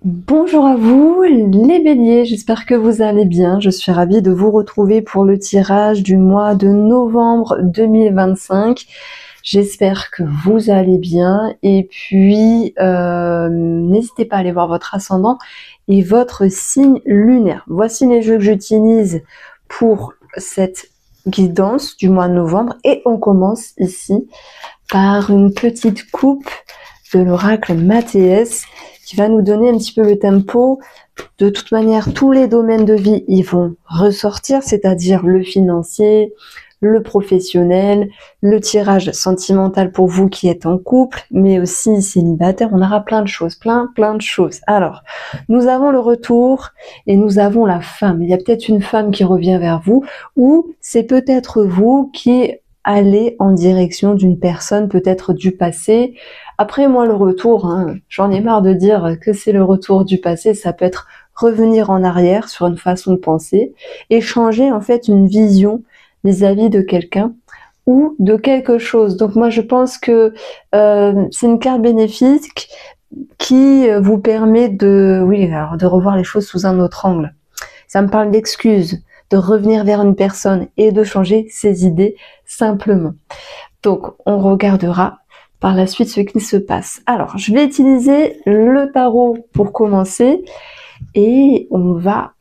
Bonjour à vous les béliers, j'espère que vous allez bien. Je suis ravie de vous retrouver pour le tirage du mois de novembre 2025. J'espère que vous allez bien et puis n'hésitez pas à aller voir votre ascendant et votre signe lunaire. Voici les jeux que j'utilise pour cette guidance du mois de novembre et on commence ici par une petite coupe de l'oracle Mathéès qui va nous donner un petit peu le tempo. De toute manière, tous les domaines de vie, ils vont ressortir, c'est-à-dire le financier, le professionnel, le tirage sentimental pour vous qui êtes en couple, mais aussi célibataire. On aura plein de choses, plein de choses. Alors, nous avons le retour et nous avons la femme. Il y a peut-être une femme qui revient vers vous ou c'est peut-être vous qui allez en direction d'une personne peut-être du passé. Après, moi, le retour, j'en ai marre de dire que c'est le retour du passé. Ça peut être revenir en arrière sur une façon de penser et changer en fait une vision vis-à-vis de quelqu'un ou de quelque chose. Donc moi, je pense que c'est une carte bénéfique qui vous permet de revoir les choses sous un autre angle. Ça me parle d'excuses, de revenir vers une personne et de changer ses idées simplement. Donc, on regardera par la suite ce qui se passe. Alors, je vais utiliser le tarot pour commencer et on va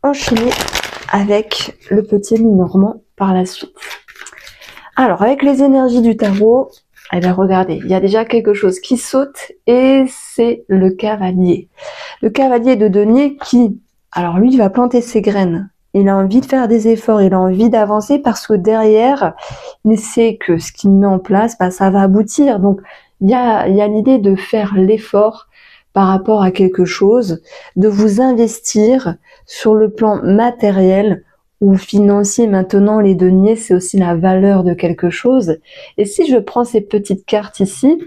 enchaîner avec le petit Lenormand par la suite. Alors, avec les énergies du tarot, eh bien, regardez, il y a déjà quelque chose qui saute et c'est le cavalier. Le cavalier de denier qui, alors lui, il va planter ses graines. Il a envie de faire des efforts, il a envie d'avancer parce que derrière, il sait que ce qu'il met en place, ça va aboutir. Donc, il y a l'idée de faire l'effort par rapport à quelque chose, de vous investir sur le plan matériel ou financier. Maintenant, les deniers, c'est aussi la valeur de quelque chose. Et si je prends ces petites cartes ici,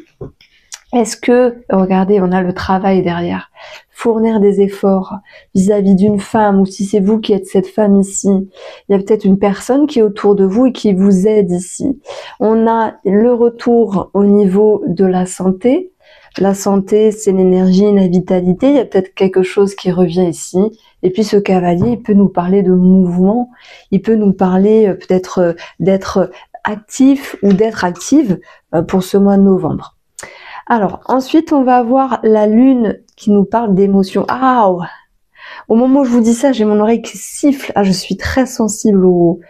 est-ce que, regardez, on a le travail derrière, fournir des efforts vis-à-vis d'une femme, ou si c'est vous qui êtes cette femme ici, il y a peut-être une personne qui est autour de vous et qui vous aide ici. On a le retour au niveau de la santé. La santé, c'est l'énergie, la vitalité. Il y a peut-être quelque chose qui revient ici. Et puis ce cavalier, il peut nous parler de mouvement. Il peut nous parler peut-être d'être actif ou d'être active pour ce mois de novembre. Alors, ensuite, on va avoir la lune qui nous parle d'émotions. Ah, au moment où je vous dis ça, j'ai mon oreille qui siffle. Ah, je suis très sensible au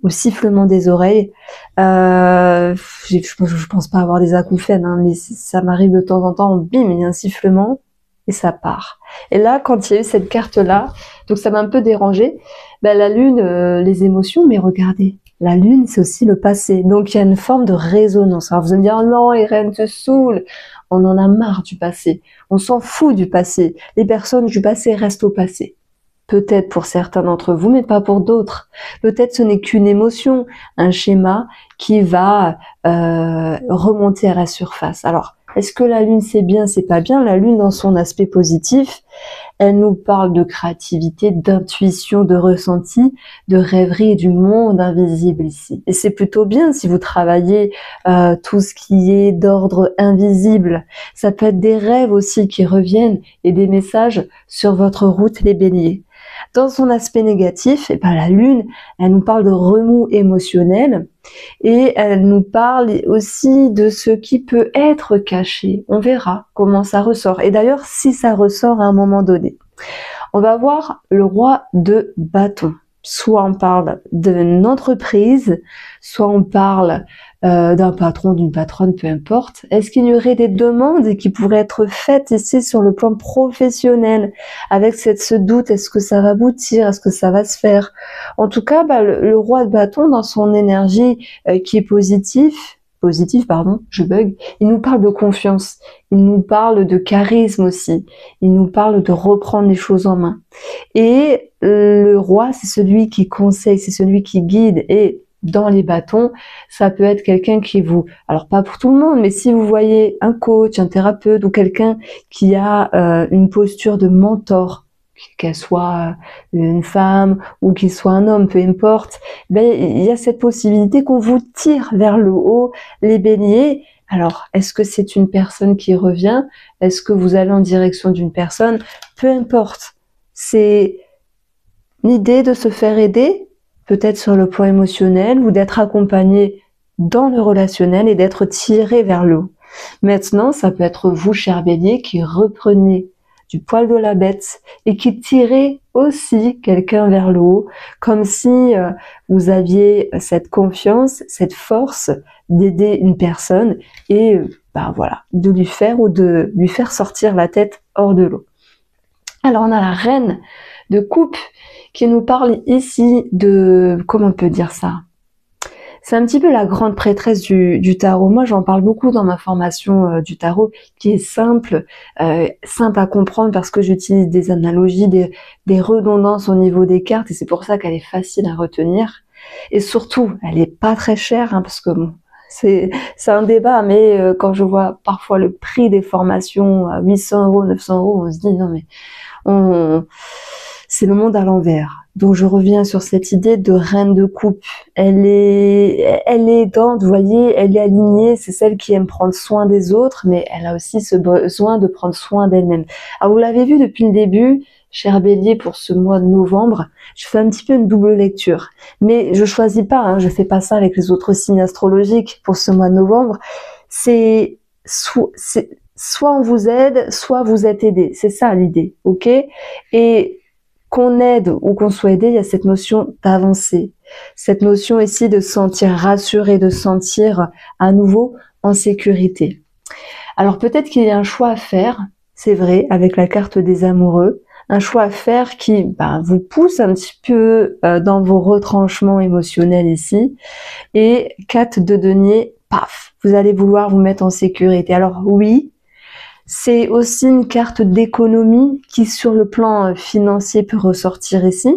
sifflement des oreilles. Je pense pas avoir des acouphènes, mais ça m'arrive de temps en temps. Bim, il y a un sifflement et ça part. Et là, quand il y a eu cette carte-là, donc ça m'a un peu dérangée. La lune, les émotions, mais regardez. La lune, c'est aussi le passé. Donc, il y a une forme de résonance. Alors, vous allez me dire, oh non, Irène te saoule. On en a marre du passé. On s'en fout du passé. Les personnes du passé restent au passé. Peut-être pour certains d'entre vous, mais pas pour d'autres. Peut-être ce n'est qu'une émotion, un schéma qui va remonter à la surface. Alors, est-ce que la lune c'est bien, c'est pas bien? La lune dans son aspect positif, elle nous parle de créativité, d'intuition, de ressenti, de rêverie et du monde invisible ici. Et c'est plutôt bien si vous travaillez tout ce qui est d'ordre invisible. Ça peut être des rêves aussi qui reviennent et des messages sur votre route les béliers. Dans son aspect négatif, la lune, elle nous parle de remous émotionnel et elle nous parle aussi de ce qui peut être caché. On verra comment ça ressort. Et d'ailleurs, si ça ressort à un moment donné, on va voir le roi de bâton. Soit on parle d'une entreprise, soit on parle d'un patron, d'une patronne, peu importe. Est-ce qu'il y aurait des demandes qui pourraient être faites ici sur le plan professionnel avec ce doute, est-ce que ça va aboutir, est-ce que ça va se faire? En tout cas, le roi de bâton dans son énergie qui est positive, je bug, il nous parle de confiance, il nous parle de charisme aussi, il nous parle de reprendre les choses en main. Et le roi, c'est celui qui conseille, c'est celui qui guide. Et dans les bâtons, ça peut être quelqu'un qui vous... Alors pas pour tout le monde, mais si vous voyez un coach, un thérapeute ou quelqu'un qui a une posture de mentor, qu'elle soit une femme ou qu'il soit un homme, peu importe, il y a cette possibilité qu'on vous tire vers le haut, les béliers, Alors, est-ce que c'est une personne qui revient? Est-ce que vous allez en direction d'une personne? Peu importe. C'est l'idée de se faire aider, peut-être sur le plan émotionnel, ou d'être accompagné dans le relationnel et d'être tiré vers le haut. Maintenant, ça peut être vous, cher Bélier, qui reprenez du poil de la bête et qui tirez aussi quelqu'un vers le haut, comme si vous aviez cette confiance, cette force d'aider une personne et voilà, de lui faire ou de lui faire sortir la tête hors de l'eau. Alors on a la reine de coupe qui nous parle ici de, comment on peut dire ça? C'est un petit peu la grande prêtresse du tarot. Moi, j'en parle beaucoup dans ma formation du tarot, qui est simple à comprendre parce que j'utilise des analogies, des redondances au niveau des cartes, et c'est pour ça qu'elle est facile à retenir. Et surtout, elle est pas très chère, hein, parce que bon, c'est un débat, mais quand je vois parfois le prix des formations à 800 €, 900 €, on se dit non mais c'est le monde à l'envers. Donc je reviens sur cette idée de reine de coupe. Elle est aidante, vous voyez, elle est alignée, c'est celle qui aime prendre soin des autres, mais elle a aussi ce besoin de prendre soin d'elle-même. Alors vous l'avez vu depuis le début, cher Bélier, pour ce mois de novembre, je fais un petit peu une double lecture. Mais je choisis pas, hein, je fais pas ça avec les autres signes astrologiques pour ce mois de novembre. C'est soit on vous aide, soit vous êtes aidé. C'est ça l'idée, ok? Et qu'on aide ou qu'on soit aidé, il y a cette notion d'avancer. Cette notion ici de se sentir rassuré, de se sentir à nouveau en sécurité. Alors peut-être qu'il y a un choix à faire, c'est vrai, avec la carte des amoureux, un choix à faire qui vous pousse un petit peu dans vos retranchements émotionnels ici. Et 4 de denier, paf, vous allez vouloir vous mettre en sécurité. Alors oui, c'est aussi une carte d'économie qui, sur le plan financier, peut ressortir ici.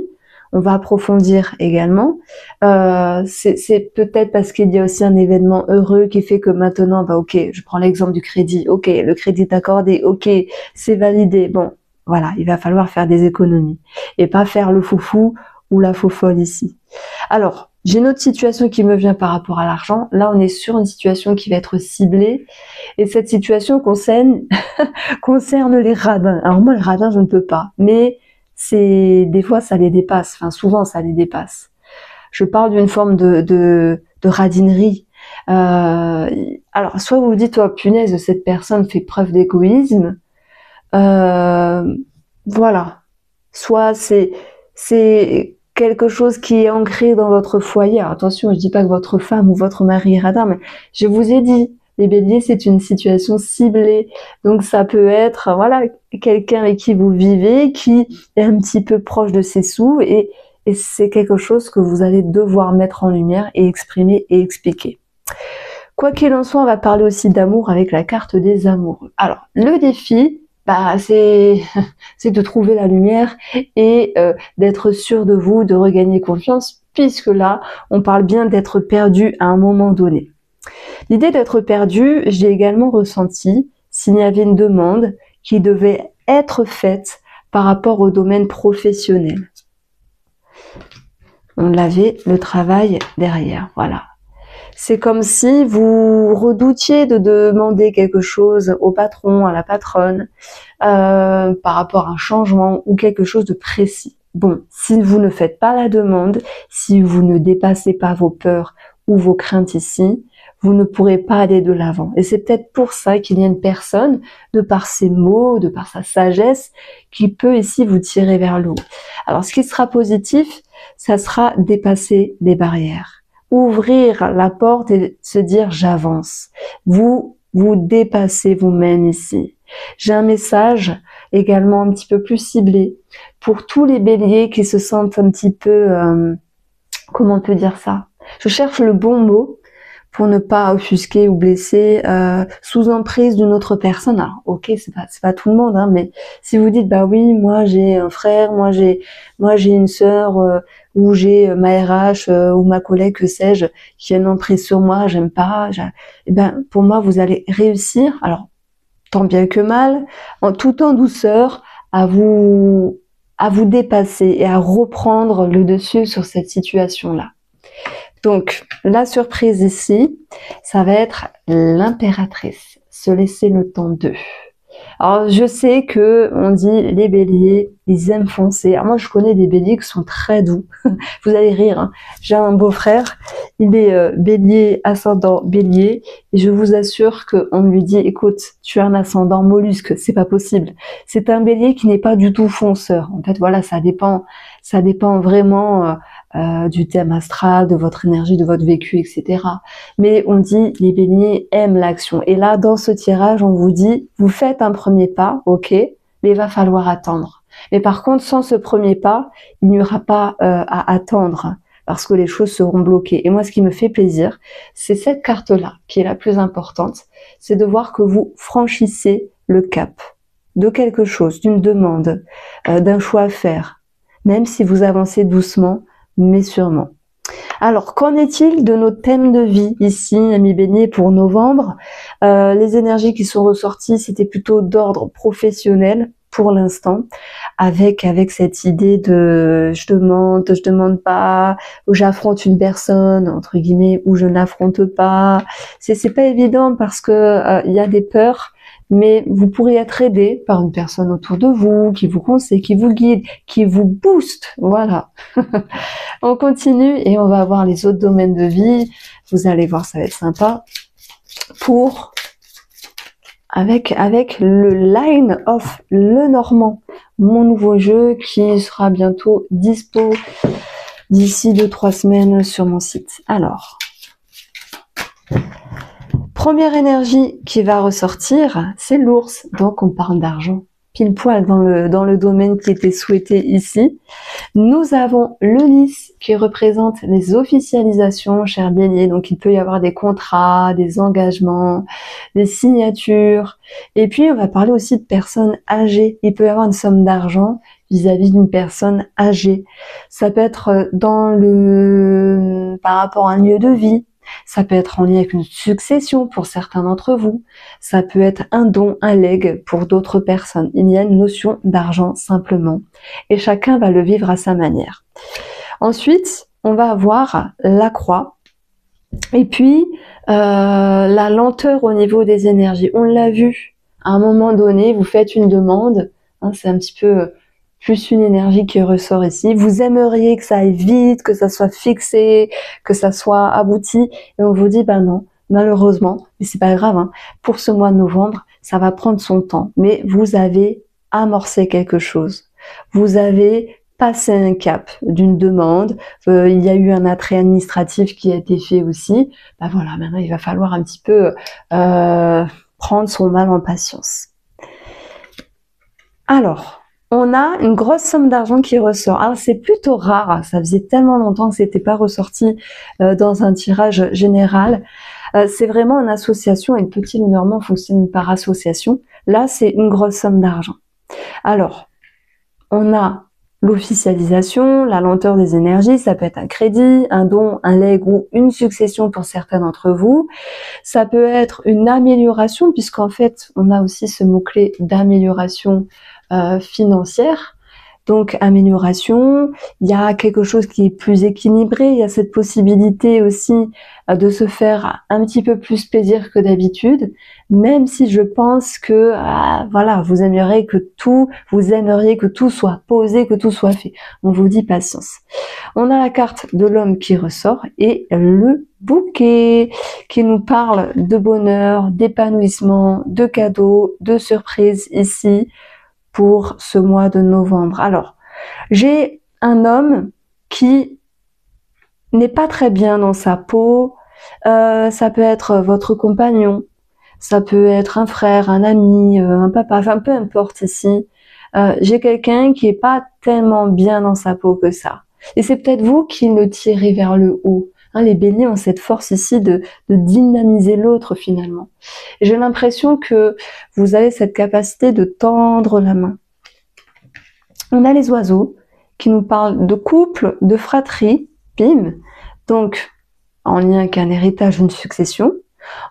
On va approfondir également. C'est peut-être parce qu'il y a aussi un événement heureux qui fait que maintenant, ok, je prends l'exemple du crédit. Ok, le crédit est accordé. Ok, c'est validé. Bon, voilà, il va falloir faire des économies et pas faire le foufou ou la faux-folle ici. Alors, j'ai une autre situation qui me vient par rapport à l'argent. Là, on est sur une situation qui va être ciblée. Et cette situation concerne les radins. Alors moi, les radins, je ne peux pas. Mais des fois, ça les dépasse. Enfin, souvent, ça les dépasse. Je parle d'une forme de radinerie. Alors, soit vous vous dites, oh punaise, cette personne fait preuve d'égoïsme. Voilà. Soit c'est quelque chose qui est ancré dans votre foyer. Alors, attention, je dis pas que votre femme ou votre mari est radin, mais je vous ai dit, les béliers, c'est une situation ciblée. Donc, ça peut être, voilà, quelqu'un avec qui vous vivez, qui est un petit peu proche de ses sous, et c'est quelque chose que vous allez devoir mettre en lumière et exprimer et expliquer. Quoi qu'il en soit, on va parler aussi d'amour avec la carte des amoureux. Alors, le défi, c'est de trouver la lumière et d'être sûr de vous, de regagner confiance, puisque là, on parle bien d'être perdu à un moment donné. L'idée d'être perdu, j'ai également ressenti s'il y avait une demande qui devait être faite par rapport au domaine professionnel. On avait le travail derrière, voilà. C'est comme si vous redoutiez de demander quelque chose au patron, à la patronne, par rapport à un changement ou quelque chose de précis. Bon, si vous ne faites pas la demande, si vous ne dépassez pas vos peurs ou vos craintes ici, vous ne pourrez pas aller de l'avant. Et c'est peut-être pour ça qu'il y a une personne, de par ses mots, de par sa sagesse, qui peut ici vous tirer vers le haut. Alors, ce qui sera positif, ça sera dépasser des barrières. Ouvrir la porte et se dire j'avance. Vous dépassez vous-même ici. J'ai un message également un petit peu plus ciblé pour tous les béliers qui se sentent un petit peu, comment on peut dire ça? Je cherche le bon mot pour ne pas offusquer ou blesser, sous emprise d'une autre personne. Alors, ok, c'est pas tout le monde, hein, mais si vous dites, oui, moi j'ai un frère, moi j'ai une sœur, ou j'ai ma RH, ou ma collègue, que sais-je, qui a une emprise sur moi, j'aime pas, pour moi, vous allez réussir, alors, tant bien que mal, tout en douceur, à vous dépasser et à reprendre le dessus sur cette situation-là. Donc, la surprise ici, ça va être l'impératrice. Se laisser le temps d'eux. Alors, je sais que on dit les béliers, ils aiment foncer. Alors, moi, je connais des béliers qui sont très doux. Vous allez rire, hein. J'ai un beau-frère, il est bélier, ascendant bélier, et je vous assure qu'on lui dit, écoute, tu as un ascendant mollusque, c'est pas possible. C'est un bélier qui n'est pas du tout fonceur. En fait, voilà, ça dépend vraiment du thème astral, de votre énergie, de votre vécu, etc. Mais on dit, les béliers aiment l'action. Et là, dans ce tirage, on vous dit, vous faites un premier pas, ok, mais il va falloir attendre. Mais par contre, sans ce premier pas, il n'y aura pas à attendre parce que les choses seront bloquées. Et moi, ce qui me fait plaisir, c'est cette carte-là qui est la plus importante, c'est de voir que vous franchissez le cap de quelque chose, d'une demande, d'un choix à faire, même si vous avancez doucement, mais sûrement. Alors, qu'en est-il de nos thèmes de vie ici, amis béliers, pour novembre? Les énergies qui sont ressorties, c'était plutôt d'ordre professionnel pour l'instant, avec cette idée de je demande pas, ou j'affronte une personne, entre guillemets, ou je n'affronte pas. C'est pas évident parce que il y a des peurs, mais vous pourrez être aidé par une personne autour de vous, qui vous conseille, qui vous guide, qui vous booste, voilà. On continue et on va voir les autres domaines de vie. Vous allez voir, ça va être sympa. Avec le Line of Lenormand, mon nouveau jeu qui sera bientôt dispo d'ici 2-3 semaines sur mon site. Alors, première énergie qui va ressortir, c'est l'ours. Donc on parle d'argent. Pile poil dans le domaine qui était souhaité ici. Nous avons le lys qui représente les officialisations, cher bélier. Donc il peut y avoir des contrats, des engagements, des signatures. Et puis on va parler aussi de personnes âgées. Il peut y avoir une somme d'argent vis-à-vis d'une personne âgée. Ça peut être par rapport à un lieu de vie. Ça peut être en lien avec une succession pour certains d'entre vous. Ça peut être un don, un legs pour d'autres personnes. Il y a une notion d'argent simplement. Et chacun va le vivre à sa manière. Ensuite, on va avoir la croix. Et puis, la lenteur au niveau des énergies. On l'a vu. À un moment donné, vous faites une demande. Hein, c'est un petit peu plus une énergie qui ressort ici. Vous aimeriez que ça aille vite, que ça soit fixé, que ça soit abouti. Et on vous dit, ben non, malheureusement, mais c'est pas grave, hein, pour ce mois de novembre, ça va prendre son temps. Mais vous avez amorcé quelque chose. Vous avez passé un cap d'une demande. Il y a eu un attrait administratif qui a été fait aussi. Ben voilà, maintenant il va falloir un petit peu prendre son mal en patience. Alors, on a une grosse somme d'argent qui ressort. Alors c'est plutôt rare, ça faisait tellement longtemps que c'était pas ressorti dans un tirage général. C'est vraiment une association et le petit Lenormand fonctionne par association. Là, c'est une grosse somme d'argent. Alors, on a l'officialisation, la lenteur des énergies, ça peut être un crédit, un don, un legs ou une succession pour certains d'entre vous. Ça peut être une amélioration, puisqu'en fait, on a aussi ce mot-clé d'amélioration financière. Donc amélioration, il y a quelque chose qui est plus équilibré, il y a cette possibilité aussi de se faire un petit peu plus plaisir que d'habitude, même si je pense que voilà, vous aimeriez que tout soit posé, que tout soit fait. On vous dit patience. On a la carte de l'homme qui ressort et le bouquet qui nous parle de bonheur, d'épanouissement, de cadeaux, de surprises ici pour ce mois de novembre. Alors, j'ai un homme qui n'est pas très bien dans sa peau. Ça peut être votre compagnon, ça peut être un frère, un ami, un papa, enfin peu importe ici. J'ai quelqu'un qui est pas tellement bien dans sa peau que ça. Et c'est peut-être vous qui le tirez vers le haut. Hein, les béliers ont cette force ici de dynamiser l'autre finalement. Et j'ai l'impression que vous avez cette capacité de tendre la main. On a les oiseaux qui nous parlent de couple, de fratrie, bim, donc en lien avec un héritage, une succession.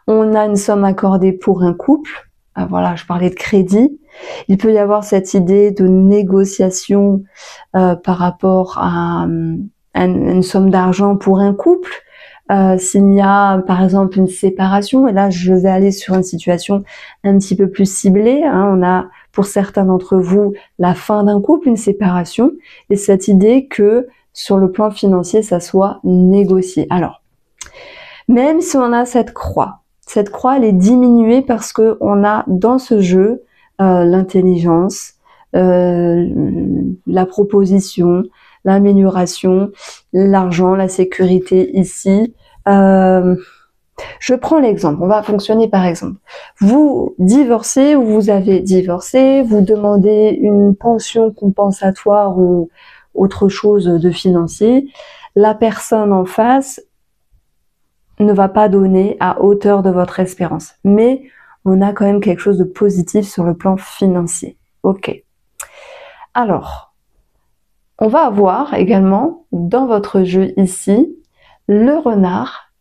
On a une somme accordée pour un couple. Voilà, je parlais de crédit. Il peut y avoir cette idée de négociation par rapport à une somme d'argent pour un couple. s'il y a par exemple une séparation, et là je vais aller sur une situation un petit peu plus ciblée, hein, on a pour certains d'entre vous la fin d'un couple, une séparation, et cette idée que sur le plan financier ça soit négocié. Alors, même si on a cette croix elle est diminuée parce que on a dans ce jeu l'intelligence, la proposition, l'amélioration, l'argent, la sécurité ici. Je prends l'exemple, on va fonctionner par exemple. Vous divorcez ou vous avez divorcé, vous demandez une pension compensatoire ou autre chose de financier. La personne en face ne va pas donner à hauteur de votre espérance. Mais on a quand même quelque chose de positif sur le plan financier. Ok. Alors, on va avoir également dans votre jeu ici le renard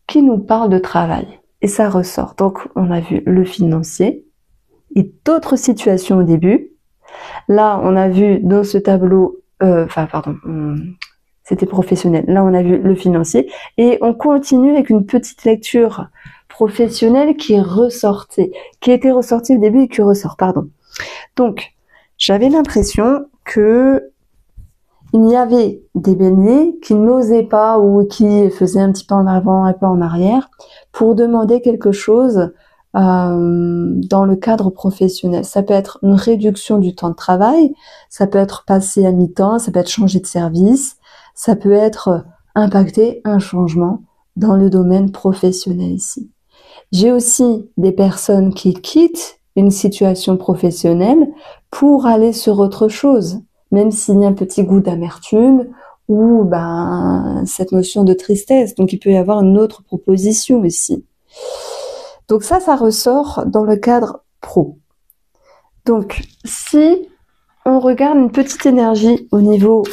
qui nous parle de travail. Et ça ressort. Donc, on a vu le financier et d'autres situations au début. Là, on a vu dans ce tableau, c'était professionnel. Là, on a vu le financier. Et on continue avec une petite lecture professionnelle qui est ressortie, qui était ressortie au début et qui ressort, pardon. Donc, j'avais l'impression que il y avait des béliers qui n'osaient pas ou qui faisaient un petit pas en avant, un pas en arrière pour demander quelque chose dans le cadre professionnel. Ça peut être une réduction du temps de travail, ça peut être passé à mi-temps, ça peut être changer de service, ça peut être impacter un changement dans le domaine professionnel ici. J'ai aussi des personnes qui quittent une situation professionnelle pour aller sur autre chose, même s'il y a un petit goût d'amertume ou cette notion de tristesse. Donc il peut y avoir une autre proposition ici. Donc ça ressort dans le cadre pro. Donc si on regarde une petite énergie au niveau,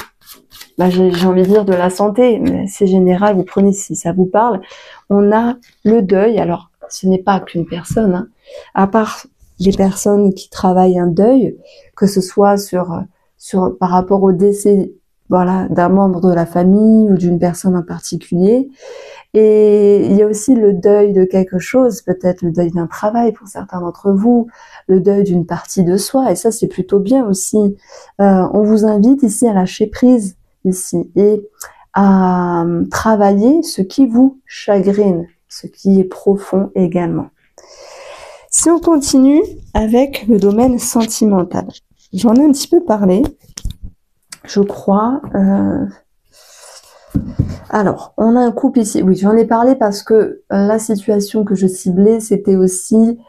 j'ai envie de dire de la santé, mais c'est général, vous prenez si ça vous parle, on a le deuil. Alors ce n'est pas qu'une personne, hein. À part les personnes qui travaillent un deuil, que ce soit par rapport au décès, voilà, d'un membre de la famille ou d'une personne en particulier. Et il y a aussi le deuil de quelque chose, peut-être le deuil d'un travail pour certains d'entre vous, le deuil d'une partie de soi, et ça c'est plutôt bien aussi. On vous invite ici à lâcher prise ici et à travailler ce qui vous chagrine, ce qui est profond également. Si on continue avec le domaine sentimental, j'en ai un petit peu parlé, je crois. Alors, on a un couple ici. Oui, j'en ai parlé parce que la situation que je ciblais, c'était aussi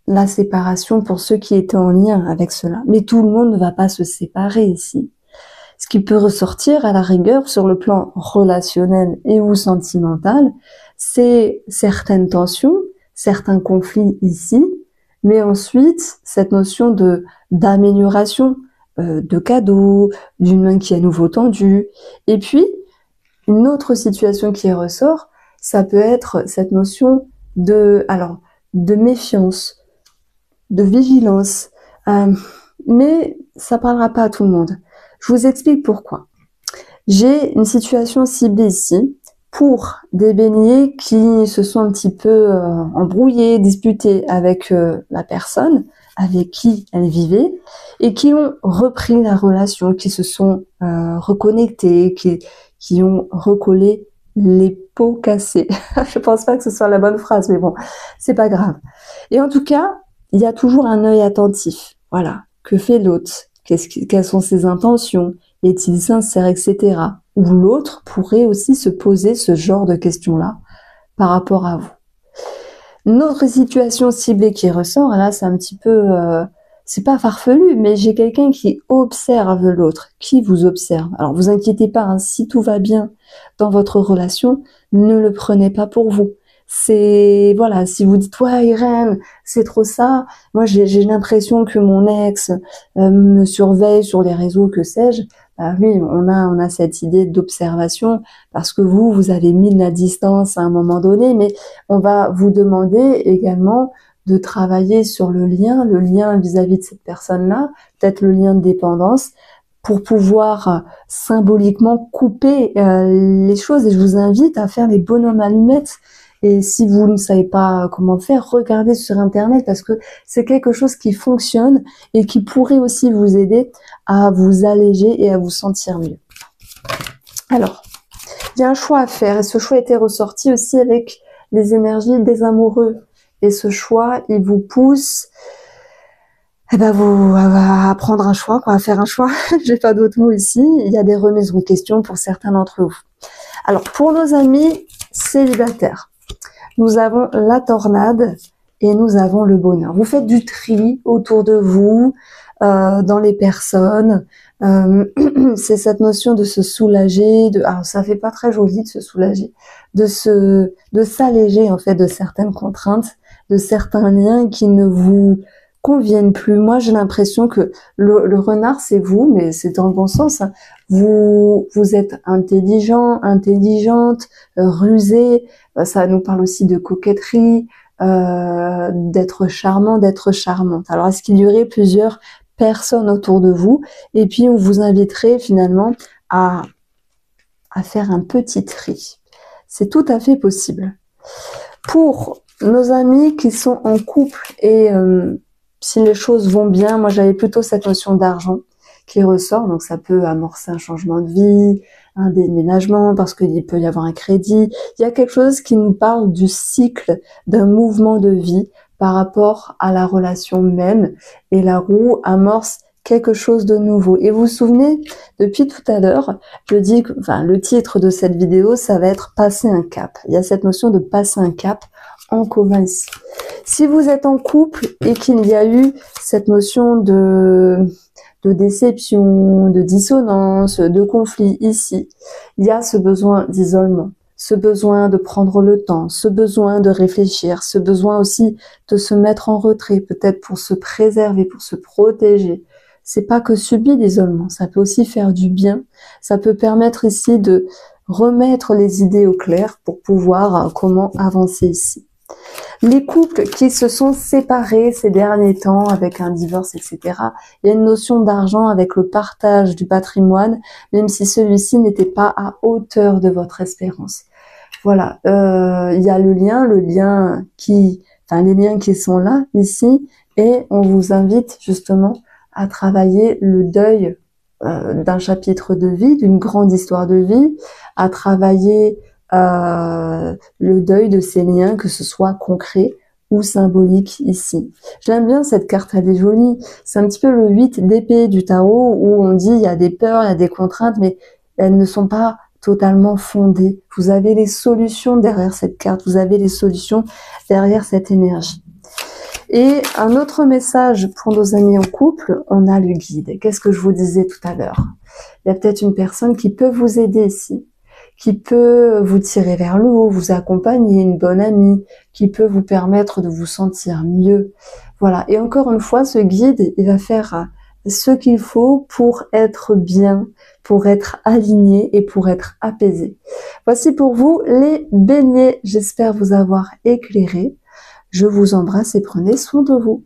la séparation pour ceux qui étaient en lien avec cela. Mais tout le monde ne va pas se séparer ici. Ce qui peut ressortir à la rigueur sur le plan relationnel et ou sentimental, c'est certaines tensions, certains conflits ici, mais ensuite cette notion d'amélioration, de cadeaux, d'une main qui est à nouveau tendue. Et puis, une autre situation qui ressort, ça peut être cette notion de méfiance, de vigilance, mais ça parlera pas à tout le monde. Je vous explique pourquoi. J'ai une situation ciblée ici pour des béliers qui se sont un petit peu embrouillés, disputés avec la personne avec qui elles vivaient et qui ont repris la relation, qui se sont reconnectés, qui ont recollé les pots cassés. Je pense pas que ce soit la bonne phrase, mais bon, c'est pas grave. Et en tout cas, il y a toujours un œil attentif. Voilà. Que fait l'autre? Quelles sont ses intentions? Est-il sincère, etc. Ou l'autre pourrait aussi se poser ce genre de questions-là par rapport à vous. Une autre situation ciblée qui ressort, là c'est un petit peu, c'est pas farfelu, mais j'ai quelqu'un qui observe l'autre, qui vous observe. Alors vous inquiétez pas, hein, si tout va bien dans votre relation, ne le prenez pas pour vous. C'est, voilà, si vous dites, ouais Irène, c'est trop ça, moi j'ai l'impression que mon ex me surveille sur les réseaux, que sais-je. Oui, on a cette idée d'observation parce que vous avez mis de la distance à un moment donné, mais on va vous demander également de travailler sur le lien vis-à-vis de cette personne-là, peut-être le lien de dépendance, pour pouvoir symboliquement couper les choses. Et je vous invite à faire les bonhommes allumettes. Et si vous ne savez pas comment faire, regardez sur Internet parce que c'est quelque chose qui fonctionne et qui pourrait aussi vous aider à vous alléger et à vous sentir mieux. Alors, il y a un choix à faire et ce choix a été ressorti aussi avec les énergies des amoureux. Et ce choix, il vous pousse à prendre un choix, à faire un choix. J'ai pas d'autres mots ici. Il y a des remises en question pour certains d'entre vous. Alors, pour nos amis célibataires, nous avons la tornade et nous avons le bonheur. Vous faites du tri autour de vous, dans les personnes. C'est cette notion de se soulager, alors ça fait pas très joli de se soulager, de s'alléger en fait de certaines contraintes, de certains liens qui ne vous conviennent plus. Moi, j'ai l'impression que le renard, c'est vous, mais c'est dans le bon sens. Hein. Vous êtes intelligent, intelligente, rusé. Ça nous parle aussi de coquetterie, d'être charmant, d'être charmante. Alors, est-ce qu'il y aurait plusieurs personnes autour de vous? Et puis, on vous inviterait finalement à faire un petit tri. C'est tout à fait possible. Pour nos amis qui sont en couple et si les choses vont bien, moi j'avais plutôt cette notion d'argent qui ressort, donc ça peut amorcer un changement de vie, un déménagement, parce qu'il peut y avoir un crédit. Il y a quelque chose qui nous parle du cycle d'un mouvement de vie par rapport à la relation même, et la roue amorce quelque chose de nouveau. Et vous vous souvenez, depuis tout à l'heure, je dis que, le titre de cette vidéo, ça va être passer un cap. Il y a cette notion de passer un cap en commun ici. Si vous êtes en couple et qu'il y a eu cette notion de déception, de dissonance, de conflit ici, il y a ce besoin d'isolement, ce besoin de prendre le temps, ce besoin de réfléchir, ce besoin aussi de se mettre en retrait, peut-être pour se préserver, pour se protéger. C'est pas que subir l'isolement, ça peut aussi faire du bien, ça peut permettre ici de remettre les idées au clair pour pouvoir comment avancer ici. Les couples qui se sont séparés ces derniers temps avec un divorce, etc., il y a une notion d'argent avec le partage du patrimoine, même si celui-ci n'était pas à hauteur de votre espérance. Voilà, il y a les liens qui sont là, ici, et on vous invite justement à travailler le deuil d'un chapitre de vie, d'une grande histoire de vie, à travailler le deuil de ces liens, que ce soit concret ou symbolique ici. J'aime bien cette carte, elle est jolie. C'est un petit peu le 8 d'épée du tarot où on dit il y a des peurs, il y a des contraintes, mais elles ne sont pas totalement fondées. Vous avez les solutions derrière cette carte, vous avez les solutions derrière cette énergie. Et un autre message pour nos amis en couple, on a le guide. Qu'est-ce que je vous disais tout à l'heure? Il y a peut-être une personne qui peut vous aider ici, qui peut vous tirer vers le haut, vous accompagner, une bonne amie, qui peut vous permettre de vous sentir mieux. Voilà. Et encore une fois, ce guide, il va faire ce qu'il faut pour être bien, pour être aligné et pour être apaisé. Voici pour vous les Béliers. J'espère vous avoir éclairé. Je vous embrasse et prenez soin de vous.